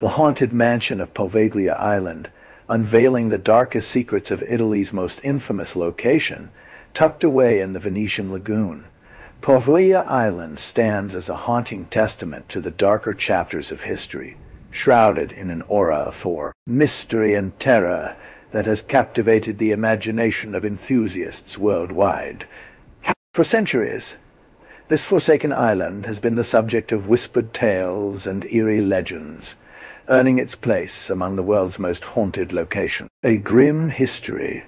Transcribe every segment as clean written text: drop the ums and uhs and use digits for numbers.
The haunted mansion of Poveglia Island, unveiling the darkest secrets of Italy's most infamous location, tucked away in the Venetian lagoon. Poveglia Island stands as a haunting testament to the darker chapters of history, shrouded in an aura of mystery and terror that has captivated the imagination of enthusiasts worldwide. For centuries, this forsaken island has been the subject of whispered tales and eerie legends, earning its place among the world's most haunted locations. A grim history,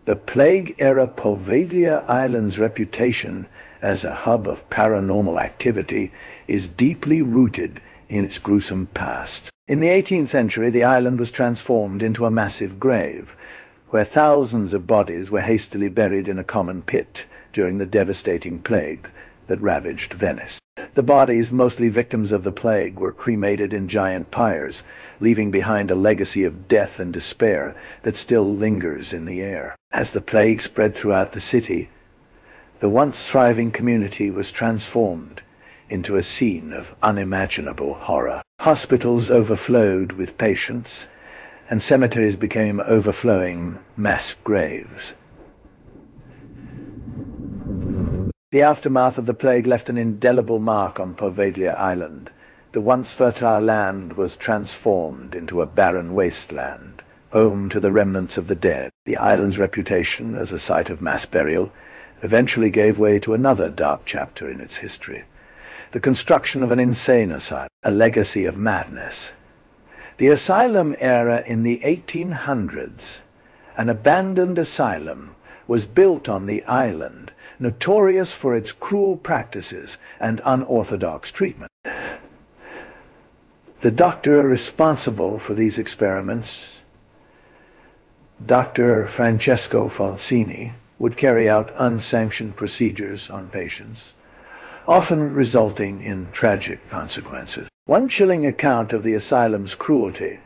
the Plague-era Poveglia Island's reputation as a hub of paranormal activity is deeply rooted in its gruesome past. In the 18th century, the island was transformed into a massive grave, where thousands of bodies were hastily buried in a common pit during the devastating plague that ravaged Venice. The bodies, mostly victims of the plague, were cremated in giant pyres, leaving behind a legacy of death and despair that still lingers in the air. As the plague spread throughout the city, the once thriving community was transformed into a scene of unimaginable horror. Hospitals overflowed with patients, and cemeteries became overflowing mass graves. The aftermath of the plague left an indelible mark on Poveglia Island. The once fertile land was transformed into a barren wasteland, home to the remnants of the dead. The island's reputation as a site of mass burial eventually gave way to another dark chapter in its history: the construction of an insane asylum, a legacy of madness. The asylum era in the 1800s, an abandoned asylum, was built on the island, notorious for its cruel practices and unorthodox treatment. The doctor responsible for these experiments, Dr. Francesco Falsini, would carry out unsanctioned procedures on patients, often resulting in tragic consequences. One chilling account of the asylum's cruelty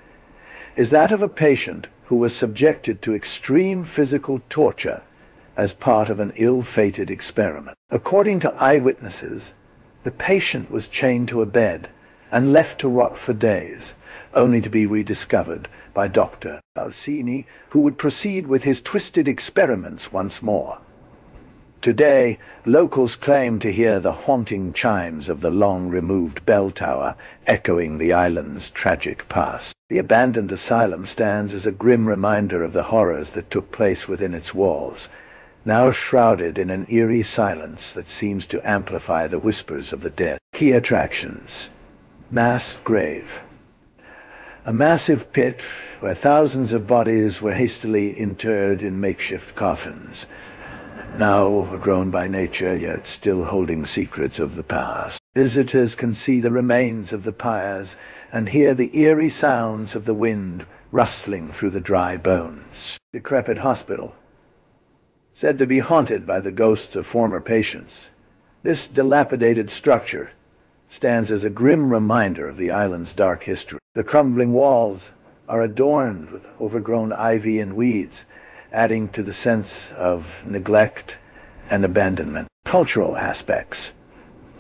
is that of a patient who was subjected to extreme physical torture as part of an ill-fated experiment. According to eyewitnesses, the patient was chained to a bed and left to rot for days, only to be rediscovered by Dr. Falsini, who would proceed with his twisted experiments once more. Today, locals claim to hear the haunting chimes of the long-removed bell tower echoing the island's tragic past. The abandoned asylum stands as a grim reminder of the horrors that took place within its walls, now shrouded in an eerie silence that seems to amplify the whispers of the dead. Key attractions: mass grave, a massive pit where thousands of bodies were hastily interred in makeshift coffins, now overgrown by nature yet still holding secrets of the past. Visitors can see the remains of the pyres and hear the eerie sounds of the wind rustling through the dry bones. Decrepit hospital, said to be haunted by the ghosts of former patients. This dilapidated structure stands as a grim reminder of the island's dark history. The crumbling walls are adorned with overgrown ivy and weeds, adding to the sense of neglect and abandonment. Cultural aspects.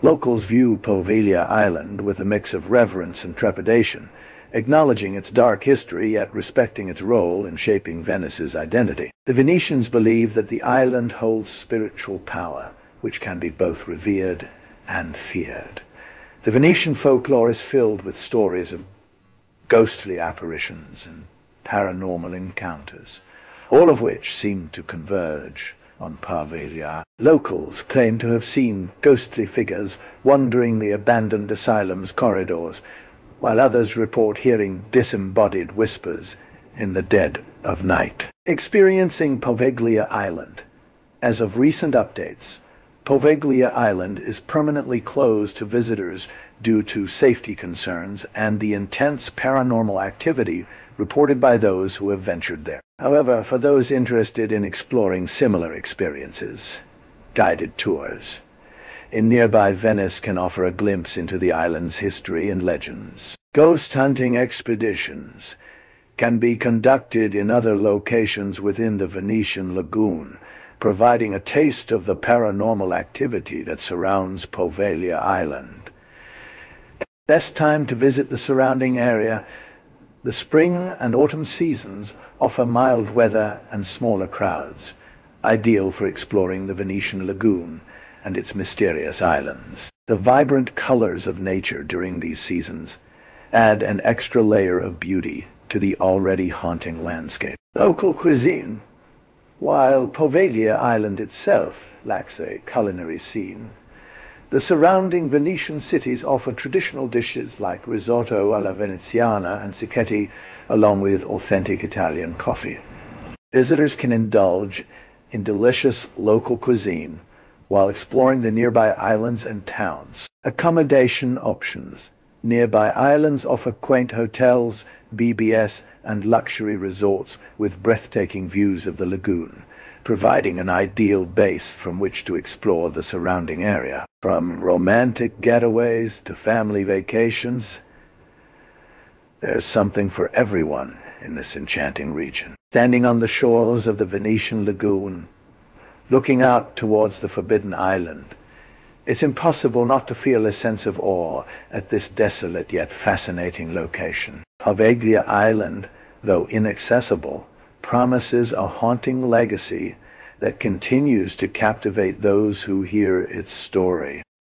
Locals view Poveglia Island with a mix of reverence and trepidation, acknowledging its dark history yet respecting its role in shaping Venice's identity. The Venetians believe that the island holds spiritual power, which can be both revered and feared. The Venetian folklore is filled with stories of ghostly apparitions and paranormal encounters, all of which seem to converge on Poveglia. Locals claim to have seen ghostly figures wandering the abandoned asylum's corridors, while others report hearing disembodied whispers in the dead of night. Experiencing Poveglia Island. As of recent updates, Poveglia Island is permanently closed to visitors due to safety concerns and the intense paranormal activity reported by those who have ventured there. However, for those interested in exploring similar experiences, guided tours in nearby Venice can offer a glimpse into the island's history and legends. Ghost hunting expeditions can be conducted in other locations within the Venetian lagoon, providing a taste of the paranormal activity that surrounds Poveglia Island. Best time to visit the surrounding area The spring and autumn seasons offer mild weather and smaller crowds, ideal for exploring the Venetian lagoon and its mysterious islands. The vibrant colors of nature during these seasons add an extra layer of beauty to the already haunting landscape. Local cuisine. While Poveglia Island itself lacks a culinary scene, the surrounding Venetian cities offer traditional dishes like risotto alla veneziana and cicchetti, along with authentic Italian coffee. Visitors can indulge in delicious local cuisine while exploring the nearby islands and towns. Accommodation options. Nearby islands offer quaint hotels, BBS, and luxury resorts with breathtaking views of the lagoon, providing an ideal base from which to explore the surrounding area. From romantic getaways to family vacations, there's something for everyone in this enchanting region. Standing on the shores of the Venetian lagoon, looking out towards the Forbidden Island, it's impossible not to feel a sense of awe at this desolate yet fascinating location. Poveglia Island, though inaccessible, promises a haunting legacy that continues to captivate those who hear its story.